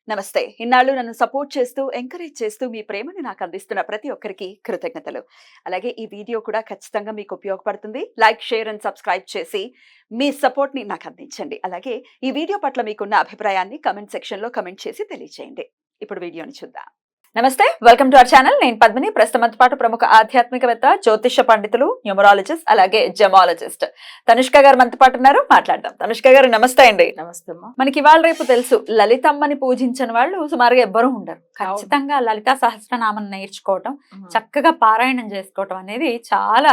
నమస్తే. ఇన్నాళ్ళు నన్ను సపోర్ట్ చేస్తూ, ఎంకరేజ్ చేస్తూ మీ ప్రేమని నాకు అందిస్తున్న ప్రతి ఒక్కరికి కృతజ్ఞతలు. అలాగే ఈ వీడియో కూడా ఖచ్చితంగా మీకు ఉపయోగపడుతుంది. లైక్, షేర్ అండ్ సబ్స్క్రైబ్ చేసి మీ సపోర్ట్‌ని నాకు అందించండి. అలాగే ఈ వీడియో పట్ల మీకున్న అభిప్రాయాన్ని కామెంట్ సెక్షన్‌లో కామెంట్ చేసి తెలియజేయండి. ఇప్పుడు వీడియోని చూద్దాం. నమస్తే, వెల్కమ్ టు అవర్ ఛానల్. నేను పద్మిని. ప్రస్తుతంతో పాటు ప్రముఖ ఆధ్యాత్మికవేత్త, జ్యోతిష పండితులు, న్యూమరాలజిస్ట్, అలాగే జెమాలజిస్ట్ తనుష్క గారు మనతో పాటు ఉన్నారు. మాట్లాడదాం. తనుష్క గారు నమస్తే అండి. నమస్తే అమ్మా. మనకి ఇవాళ రేపు తెలుసు, లలితమ్మని పూజించని వాళ్ళు సుమారుగా ఎవ్వరూ ఉండరు. ఖచ్చితంగా లలితా సహస్రనామం నేర్చుకోవటం, చక్కగా పారాయణం చేసుకోవటం అనేది చాలా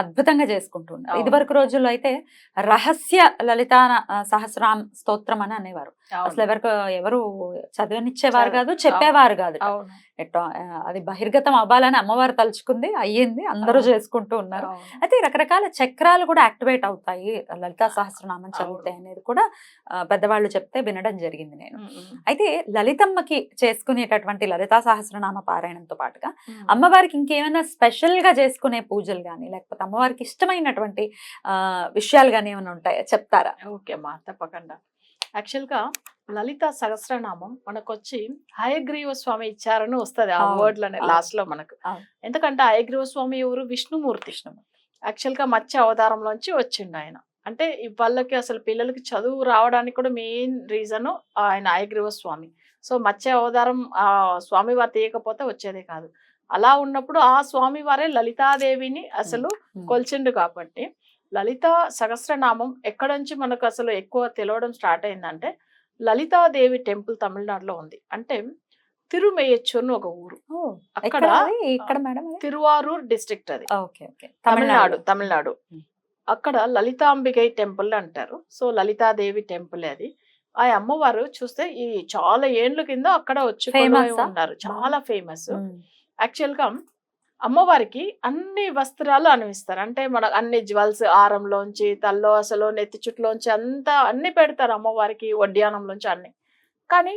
అద్భుతంగా చేసుకుంటున్నారు. ఇదివరకు రోజుల్లో అయితే రహస్య లలితా సహస్రనామ స్తోత్రం అని అనేవారు. అసలు ఎవరు చదివనిచ్చేవారు కాదు, చెప్పేవారు కాదు. అది బహిర్గతం అవ్వాలని అమ్మవారు తలుచుకుంది, అయ్యింది, అందరూ చేసుకుంటూ ఉన్నారు. అయితే రకరకాల చక్రాలు కూడా యాక్టివేట్ అవుతాయి లలితా సహస్రనామం చదివితే అనేది కూడా పెద్దవాళ్ళు చెప్తే వినడం జరిగింది నేను. అయితే లలితమ్మకి చేసుకునేటటువంటి లలితా సహస్రనామ పారాయణంతో పాటుగా అమ్మవారికి ఇంకేమైనా స్పెషల్ గా చేసుకునే పూజలు గానీ, లేకపోతే అమ్మవారికి ఇష్టమైనటువంటి విషయాలు గానీ ఏమైనా ఉంటాయా, చెప్తారా? ఓకే అమ్మా, తప్పకుండా. యాక్చువల్గా లలిత సహస్రనామం మనకొచ్చి హయగ్రీవ స్వామి ఇచ్చారని వస్తుంది ఆ వర్డ్లనే లాస్ట్ లో మనకు. ఎందుకంటే హయగ్రీవ స్వామి ఎవరు? విష్ణుమూర్తి. యాక్చువల్గా మత్స్య అవతారంలోంచి వచ్చిండు ఆయన. అంటే వాళ్ళకి అసలు పిల్లలకి చదువు రావడానికి కూడా మెయిన్ రీజన్ ఆయన హయగ్రీవ స్వామి. సో మత్స్య అవతారం ఆ స్వామి వారు తీయకపోతే వచ్చేదే కాదు. అలా ఉన్నప్పుడు ఆ స్వామి వారే లలితాదేవిని అసలు కొల్చిండు. కాబట్టి లలిత సహస్రనామం ఎక్కడ నుంచి మనకు అసలు ఎక్కువ తెలవడం స్టార్ట్ అయిందంటే, లలితాదేవి టెంపుల్ తమిళనాడులో ఉంది. అంటే తిరుమెయ్యచ్చూర్ ఒక ఊరు, అక్కడ తిరువారూర్ డిస్ట్రిక్ట్, అది తమిళనాడు. అక్కడ లలితాంబికై టెంపుల్ అంటారు. సో లలితాదేవి టెంపుల్ అది. ఆ అమ్మవారు చూస్తే ఈ చాలా ఏండ్ల కింద అక్కడ వచ్చి ఉన్నారు, చాలా ఫేమస్. యాక్చువల్ గా అమ్మవారికి అన్ని వస్త్రాలు అనిపిస్తారు. అంటే మన అన్ని జ్యువెల్స్, ఆరంలోంచి, తల్లో అసలు నెత్తి చుట్టులోంచి అంతా అన్ని పెడతారు అమ్మవారికి, వడ్డానంలోంచి అన్ని. కానీ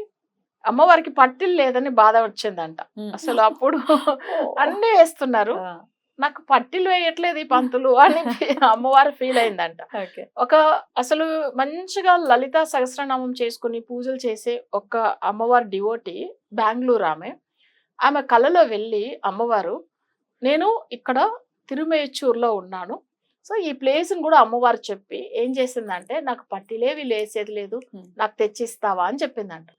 అమ్మవారికి పట్టిల్ లేదని బాధ వచ్చిందంట. అసలు అప్పుడు అన్ని వేస్తున్నారు, నాకు పట్టిలు వేయట్లేదు ఈ పంతులు అని అమ్మవారు ఫీల్ అయిందంట. అసలు మంచిగా లలితా సహస్రనామం చేసుకుని పూజలు చేసే ఒక అమ్మవారి డివోటీ బెంగళూరు ఆమె కలలో వెళ్ళి, అమ్మవారు నేను ఇక్కడ తిరుమేచ్చూరులో ఉన్నాను, సో ఈ ప్లేస్ని కూడా అమ్మవారు చెప్పి ఏం చేసిందంటే, నాకు పట్టిలేవి లేసేది లేదు, నాకు తెచ్చిస్తావా అని చెప్పిందంట.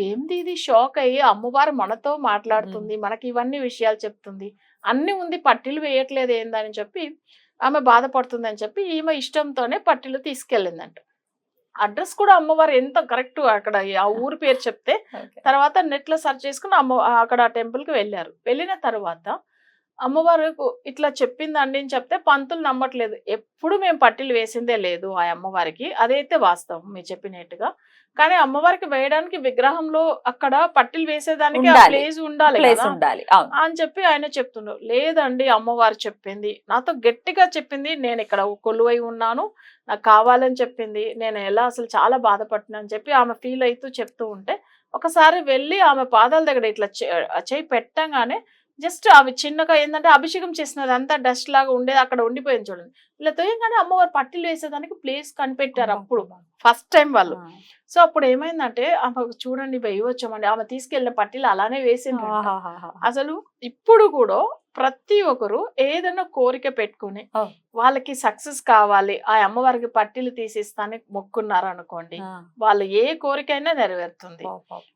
ఏంది ఇది? షాక్ అయ్యి, అమ్మవారు మనతో మాట్లాడుతుంది, మనకి ఇవన్నీ విషయాలు చెప్తుంది, అన్ని ఉంది, పట్టిలు వేయట్లేదు ఏందని చెప్పి ఆమె బాధపడుతుంది అని చెప్పి ఈమె ఇష్టంతోనే పట్టిలు తీసుకెళ్ళిందంట. అడ్రస్ కూడా అమ్మవారు ఎంత కరెక్ట్, అక్కడ ఆ ఊరు పేరు చెప్తే తర్వాత నెట్ లో సెర్చ్ చేసుకుని అక్కడ టెంపుల్ కి వెళ్ళారు. వెళ్ళిన తర్వాత అమ్మవారు ఇట్లా చెప్పిందండి అని చెప్తే పంతులు నమ్మట్లేదు. ఎప్పుడు మేము పట్టిలు వేసిందే లేదు ఆ అమ్మవారికి, అదైతే వాస్తవం మీరు చెప్పినట్టుగా. కానీ అమ్మవారికి వేయడానికి విగ్రహంలో అక్కడ పట్టిలు వేసేదానికి ఆ ప్లేస్ ఉండాలి అని చెప్పి ఆయన చెప్తున్నారు. లేదండి, అమ్మవారు చెప్పింది, నాతో గట్టిగా చెప్పింది, నేను ఇక్కడ కొలువై ఉన్నాను, నాకు కావాలని చెప్పింది, నేను ఎలా అసలు చాలా బాధపడుతున్నా అని చెప్పి ఆమె ఫీల్ అవుతూ చెప్తూ ఉంటే, ఒకసారి వెళ్ళి ఆమె పాదాల దగ్గర ఇట్లా చేయి పెట్టగానే జస్ట్ అవి చిన్నగా ఏంటంటే అభిషేకం చేసినది అంతా డస్ట్ లాగా ఉండేది, అక్కడ ఉండిపోయింది చూడండి. ఇలా తోయగానే అమ్మవారు పట్టిలు వేసేదానికి ప్లేస్ కనిపెట్టారు అప్పుడు ఫస్ట్ టైం వాళ్ళు. సో అప్పుడు ఏమైందంటే, ఆమె చూడండి వేయవచ్చామండి, ఆమె తీసుకెళ్లిన పట్టిలు అలానే వేసిండ్రు. అసలు ఇప్పుడు కూడా ప్రతి ఒక్కరు ఏదైనా కోరిక పెట్టుకుని వాళ్ళకి సక్సెస్ కావాలి, ఆ అమ్మవారికి పట్టిలు తీసిస్తాని మొక్కున్నారు అనుకోండి, వాళ్ళు ఏ కోరికైనా నెరవేరుతుంది.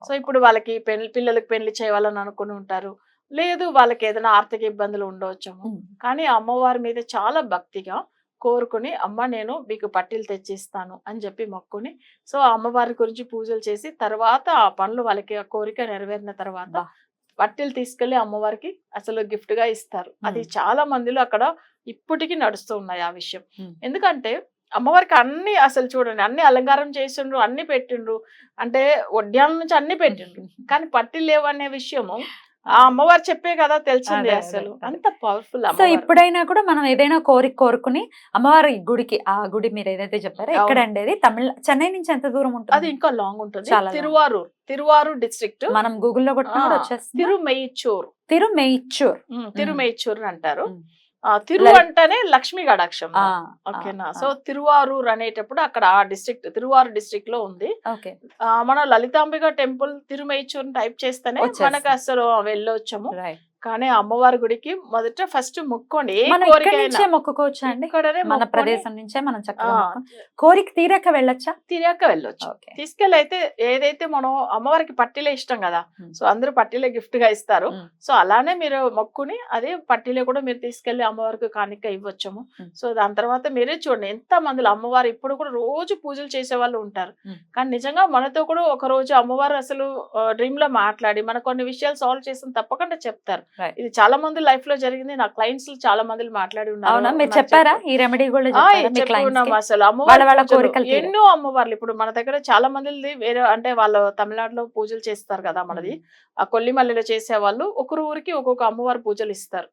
సో ఇప్పుడు వాళ్ళకి పిల్లలకి పెళ్లి చేయాలని అనుకుని ఉంటారు, లేదు వాళ్ళకి ఏదైనా ఆర్థిక ఇబ్బందులు ఉండవచ్చేమో, కానీ అమ్మవారి మీద చాలా భక్తిగా కోరుకుని, అమ్మ నేను మీకు పట్టీలు తెచ్చిస్తాను అని చెప్పి మొక్కుని, సో అమ్మవారి గురించి పూజలు చేసి తర్వాత ఆ పనులు వాళ్ళకి ఆ కోరిక నెరవేరిన తర్వాత పట్టీలు తీసుకెళ్లి అమ్మవారికి అసలు గిఫ్ట్ గా ఇస్తారు. అది చాలా మందిలో అక్కడ ఇప్పటికీ నడుస్తూ ఉన్నాయి ఆ విషయం. ఎందుకంటే అమ్మవారికి అన్ని అసలు చూడండి, అన్ని అలంకారం చేసిండ్రు, అన్ని పెట్టిండ్రు, అంటే వడ్డాల నుంచి అన్ని పెట్టిండ్రు, కానీ పట్టీలు లేవనే విషయము ఆ అమ్మవారు చెప్పే కదా తెలిసింది. అసలు అంత పవర్ఫుల్. సో ఇప్పుడైనా కూడా మనం ఏదైనా కోరుకుని అమ్మవారి గుడికి, ఆ గుడి మీరు ఏదైతే చెప్పారో ఎక్కడండి అది? చెన్నై నుంచి ఎంత దూరం ఉంటుంది? అది ఇంకా లాంగ్ ఉంటుంది. తిరువారూర్ డిస్ట్రిక్ట్. మనం గూగుల్లో కొట్టినా కూడా వచ్చేస్తుంది. తిరుమెయ్యచ్చూర్ అంటారు. తిరు లలి- అంటేనే లక్ష్మీ కటాక్షం. ఆ, ఓకేనా. ఆ, సో తిరువారూర్ అనేటప్పుడు అక్కడ ఆ డిస్ట్రిక్ట్ తిరువారూర్ డిస్ట్రిక్ట్ లో ఉంది. ఓకే. మన లలితాంబిక టెంపుల్ తిరుమేచూర్ టైప్ చేస్తేనే వచ్చేస్తుంది. మనకు అసలు వెళ్ళొచ్చాము. రైట్. కానీ అమ్మవారి గుడికి మొదట ఫస్ట్ మొక్కోండి, ఏ మనం కోరిక ఇక్కడి నుంచే మొక్కుకోవచ్చా అండి? ఇక్కడనే మన మొక్కుకొని ప్రదేశం నుంచే మనం చక్కగా మొక్కుకొని కోరిక తీరాక వెళ్ళొచ్చా? తిరిగాక వెళ్ళొచ్చు. ఓకే. తీసుకెళ్ళి అయితే ఏదైతే మనం అమ్మవారికి పట్టీలే ఇష్టం కదా, సో అందరూ పట్టీలే గిఫ్ట్ గా ఇస్తారు. సో అలానే మీరు మొక్కుని అదే పట్టీలే కూడా మీరు తీసుకెళ్లి అమ్మవారికి కానుక ఇవ్వచ్చాము. సో దాని తర్వాత మీరే చూడండి ఎంత మందిలో అమ్మవారు ఇప్పుడు కూడా రోజు పూజలు చేసే వాళ్ళు ఉంటారు. కానీ నిజంగా మనతో కూడా ఒక రోజు అమ్మవారు అసలు డ్రీమ్ లో మాట్లాడి మన కొన్ని విషయాలు సాల్వ్ చేసిన తప్పకుండా చెప్తారు. ఇది చాలా మంది లైఫ్ లో జరిగింది. నా క్లయింట్స్ చాలా మంది మాట్లాడి అవునా? మీరు ఉన్నారు. చెప్పారా ఈ రెమెడీ కూడా చెప్పారా మీ clients కి? అసలు వాళ్ళ అమ్మవారి వాళ్ళ పూజలు కోరికలు తీరాయి. ఎన్నో అమ్మవార్లు ఇప్పుడు మన దగ్గర చాలా మంది వేరే అంటే వాళ్ళు తమిళనాడులో పూజలు చేస్తారు కదా, మనది ఆ కొల్లిమల్లిలో చేసే వాళ్ళు ఒకరు ఊరికి ఒక్కొక్క అమ్మవారి పూజలు ఇస్తారు.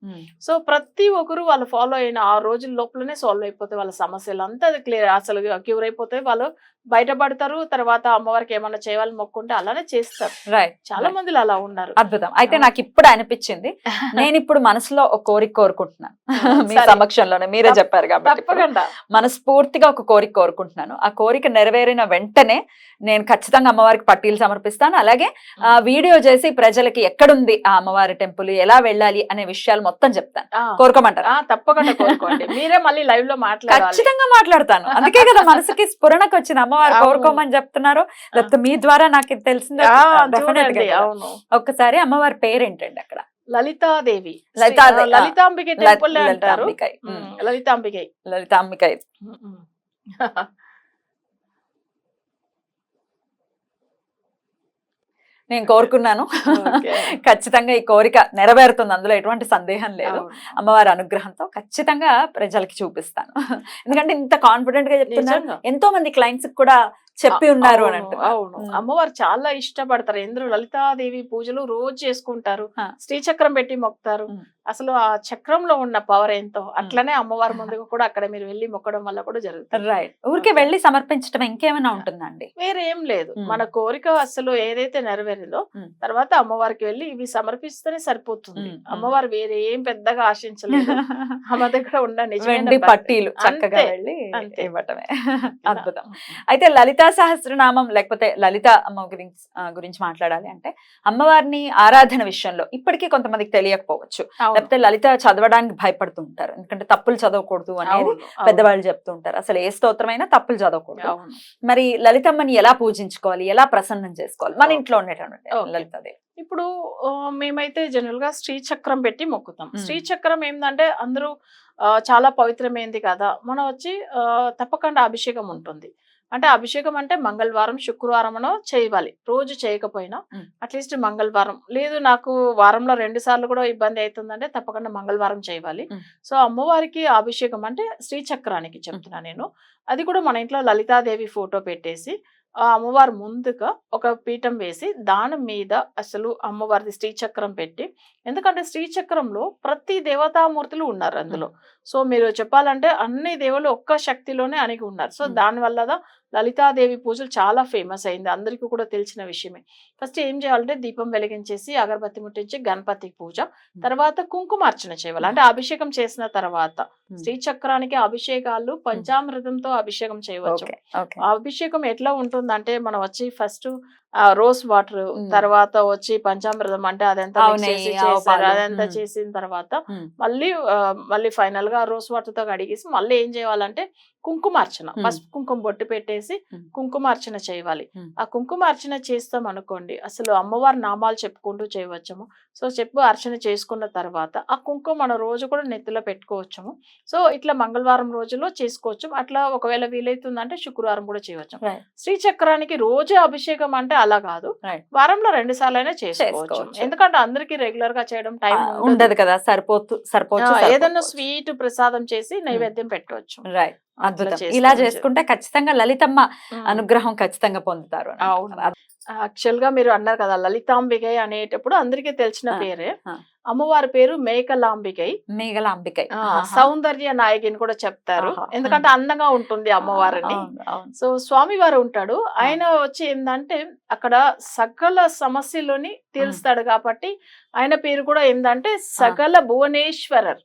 సో ప్రతి ఒక్కరు వాళ్ళు ఫాలో అయిన ఆ రోజుల లోపలనే సాల్వ్ అయిపోతాయి వాళ్ళ సమస్యలు అంతా క్లియర్, అసలు క్యూర్ అయిపోతాయి, వాళ్ళు బయటపడతారు. తర్వాత అమ్మవారికి ఏమన్నా చేయాలని మొక్కుంటే అలానే చేస్తారు. రైట్. చాలా మందిలో అలా ఉన్నారు. అద్భుతం. అయితే నాకు ఇప్పుడు అనిపించింది, నేను ఇప్పుడు మనసులో ఒక కోరిక కోరుకుంటున్నాను మీ సరే. సమక్షంలోనే, మీరే చెప్పారు కాబట్టి ఇప్పుడు తప్పకుండా మనస్ఫూర్తిగా ఒక కోరిక కోరుకుంటున్నాను. ఆ కోరిక నెరవేరిన వెంటనే నేను ఖచ్చితంగా అమ్మవారికి పట్టీలు సమర్పిస్తాను. అలాగే వీడియో చేసి ప్రజలకి ఎక్కడుంది ఆ అమ్మవారి టెంపుల్, ఎలా వెళ్ళాలి అనే విషయాలు మొత్తం చెప్తాను. కోరుకోమంటారా? తప్పకుండా కోరుకోండి. మీరే మళ్ళీ లైవ్ లో మాట్లాడాలి. ఖచ్చితంగా మాట్లాడతాను. అందుకే కదా మనసుకి స్ఫురణకు వచ్చిన అమ్మవారు కోరుకోమని చెప్తున్నారు. లేకపోతే మీ ద్వారా నాకు ఇది తెలిసింది. చూడండి. అవును. ఒక్కసారి అమ్మవారి పేరేంటండి అక్కడ? లలితాదేవి, లలితాంబిక టెంపుల్ అంటారు. లలితాంబికై. లలితాంబిక. నేను కోరుకున్నాను. ఖచ్చితంగా ఈ కోరిక నెరవేరుతుంది, అందులో ఎటువంటి సందేహం లేదు. అమ్మవారి అనుగ్రహంతో ఖచ్చితంగా ప్రజలకి చూపిస్తాను. ఎందుకంటే ఇంత కాన్ఫిడెంట్ గా చెప్తున్నారు, ఎంతో మంది క్లయింట్స్ కూడా చెప్పి ఉన్నారు అని అంటున్నారు. అవును, అమ్మవారు చాలా ఇష్టపడతారు. ఎందుకు లలితాదేవి పూజలు రోజు చేసుకుంటారు, శ్రీచక్రం పెట్టి మొక్కుతారు. అసలు ఆ చక్రంలో ఉన్న పవర్ ఏంటో, అట్లనే అమ్మవారి ముందుకు కూడా అక్కడ మీరు వెళ్ళి మొక్కడం వల్ల కూడా జరుగుతుంది. రైట్. ఊరికే వెళ్ళి సమర్పించడం ఇంకేమైనా ఉంటుందండి? వేరే ఏం లేదు. మన కోరిక అసలు ఏదైతే నెరవేరిందో తర్వాత అమ్మవారికి వెళ్ళి ఇవి సమర్పిస్తేనే సరిపోతుంది. అమ్మవారు వేరే ఏం పెద్దగా ఆశించలేదు. అమ్మ దగ్గర ఉన్న నిజమైన పట్టీలు చక్కగా వెళ్ళి ఇవ్వటమే. అద్భుతం. అయితే లలితా సహస్రనామం లేకపోతే లలిత అమ్మ గురించి మాట్లాడాలి అంటే, అమ్మవారిని ఆరాధన విషయంలో ఇప్పటికీ కొంతమందికి తెలియకపోవచ్చు, లేకపోతే లలిత చదవడానికి భయపడుతూ ఉంటారు. ఎందుకంటే తప్పులు చదవకూడదు అనేది పెద్దవాళ్ళు చెప్తూ ఉంటారు. అసలు ఏ స్తోత్రమైనా తప్పులు చదవకూడదు. మరి లలితమ్మని ఎలా పూజించుకోవాలి, ఎలా ప్రసన్నం చేసుకోవాలి మన ఇంట్లో ఉండేటువంటి లలితాదేవి? ఇప్పుడు మేమైతే జనరల్ గా శ్రీచక్రం పెట్టి మొక్కుతాం. శ్రీచక్రం ఏంటంటే అందరూ చాలా పవిత్రమైంది కదా, మనం వచ్చి తప్పకుండా అభిషేకం ఉంటుంది. అంటే అభిషేకం అంటే మంగళవారం శుక్రవారం చేయాలి, రోజు చేయకపోయినా అట్లీస్ట్ మంగళవారం, లేదు నాకు వారంలో 2 సార్లు కూడా ఇబ్బంది అవుతుందంటే తప్పకుండా మంగళవారం చేయాలి. సో అమ్మవారికి అభిషేకం అంటే శ్రీచక్రానికి చెప్తున్నా నేను. అది కూడా మన ఇంట్లో లలితాదేవి ఫోటో పెట్టేసి ఆ అమ్మవారి ముందుగా ఒక పీఠం వేసి దాని మీద అసలు అమ్మవారిది శ్రీచక్రం పెట్టి, ఎందుకంటే శ్రీచక్రంలో ప్రతి దేవతామూర్తులు ఉన్నారు అందులో. సో మీరు చెప్పాలంటే అన్ని దేవుళ్ళు ఒక్క శక్తిలోనే అణిగి ఉన్నారు. సో దానివల్ల లలితాదేవి పూజలు చాలా ఫేమస్ అయింది, అందరికీ కూడా తెలిసిన విషయమే. ఫస్ట్ ఏం చేయాలంటే దీపం వెలిగించేసి అగరబత్తి ముట్టించి గణపతి పూజ, తర్వాత కుంకుమార్చన చేయాలి. అంటే అభిషేకం చేసిన తర్వాత శ్రీచక్రానికి అభిషేకాలు పంచామృతంతో అభిషేకం చేయవచ్చు. అభిషేకం ఎట్లా ఉంటుందంటే మనం వచ్చి ఫస్ట్ రోజ్ వాటర్, తర్వాత వచ్చి పంచామృతం అంటే అదంతా అదంతా చేసిన తర్వాత మళ్ళీ ఫైనల్ గా రోజ్ వాటర్ తో కడిగేసి మళ్ళీ ఏం చేయాలంటే కుంకుమార్చన, పసుపు కుంకుమ బొట్టు పెట్టేసి కుంకుమార్చన చేయాలి. ఆ కుంకుమార్చన చేస్తాం అనుకోండి, అసలు అమ్మవారి నామాలు చెప్పుకుంటూ చేయవచ్చము. సో అర్చన చేసుకున్న తర్వాత ఆ కుంకుమ మన రోజు కూడా నెత్తిలో పెట్టుకోవచ్చము. సో ఇట్లా మంగళవారం రోజులో చేసుకోవచ్చు. అట్లా ఒకవేళ వీలైతుందంటే శుక్రవారం కూడా చేయవచ్చు. శ్రీచక్రానికి రోజు అభిషేకం అంటే అలా కాదు, వారంలో 2 సార్లు అయినా చేసుకోవచ్చు. ఎందుకంటే అందరికి రెగ్యులర్ గా చేయడం టైం ఉండదు కదా, సరిపోవచ్చు. ఏదన్నా స్వీట్ ప్రసాదం చేసి నైవేద్యం పెట్టవచ్చు. రైట్. అద్భుతం. ఇలా చేసుకుంటే ఖచ్చితంగా లలితమ్మ అనుగ్రహం ఖచ్చితంగా పొందుతారు. యాక్చువల్ గా మీరు అన్నారు కదా లలితాంబికై అనేటప్పుడు అందరికీ తెలిసిన పేరే. అమ్మవారి పేరు మేకలాంబికై. సౌందర్య నాయకిని కూడా చెప్తారు, ఎందుకంటే అందంగా ఉంటుంది అమ్మవారిని. సో స్వామి వారు ఉంటాడు, ఆయన వచ్చి ఏంటంటే అక్కడ సకల సమస్యలని తీరుస్తాడు కాబట్టి ఆయన పేరు కూడా ఏంటంటే సకల భువనేశ్వరర్.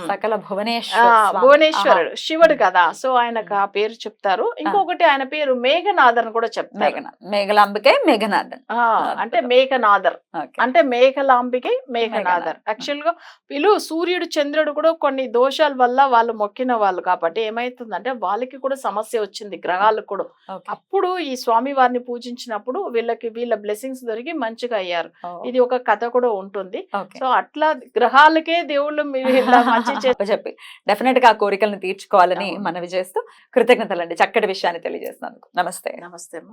సకల ఆ, భువనేశ్వర స్వామి. భువనేశ్వరుడు శివుడు కదా, సో ఆయనకు ఆ పేరు చెప్తారు. ఇంకొకటి ఆయన పేరు మేఘనాథర్ కూడా చెప్తారు. మేఘలాంబికే మేఘనాథన్. ఆ, అంటే మేఘనాథర్ ఓకే. అంటే మేఘలాంబికి మేఘనాథర్. మేఘనాథర్. యాక్చువల్ గా వీళ్ళు సూర్యుడు చంద్రుడు కూడా కొన్ని దోషాల వల్ల వాళ్ళు మొక్కిన వాళ్ళు కాబట్టి ఏమైతుందంటే వాళ్ళకి కూడా సమస్య వచ్చింది, గ్రహాలకు కూడా. ఓకే. అప్పుడు ఈ స్వామి వారిని పూజించినప్పుడు వీళ్ళ బ్లెస్సింగ్స్ దొరికి మంచిగా అయ్యారు. ఓ, ఇది ఒక కథ కూడా ఉంటుంది. ఓకే. సో అట్లా గ్రహాలకే దేవుళ్ళు మీరు ఇలా మంచి చెప్పి డెఫినెట్ గా ఆ కోరికలను తీర్చుకోవాలని అవును. మనవి చేస్తూ కృతజ్ఞతలండి చక్కటి విషయాన్ని తెలియజేసినందుకు. నమస్తే. నమస్తే అమ్మా.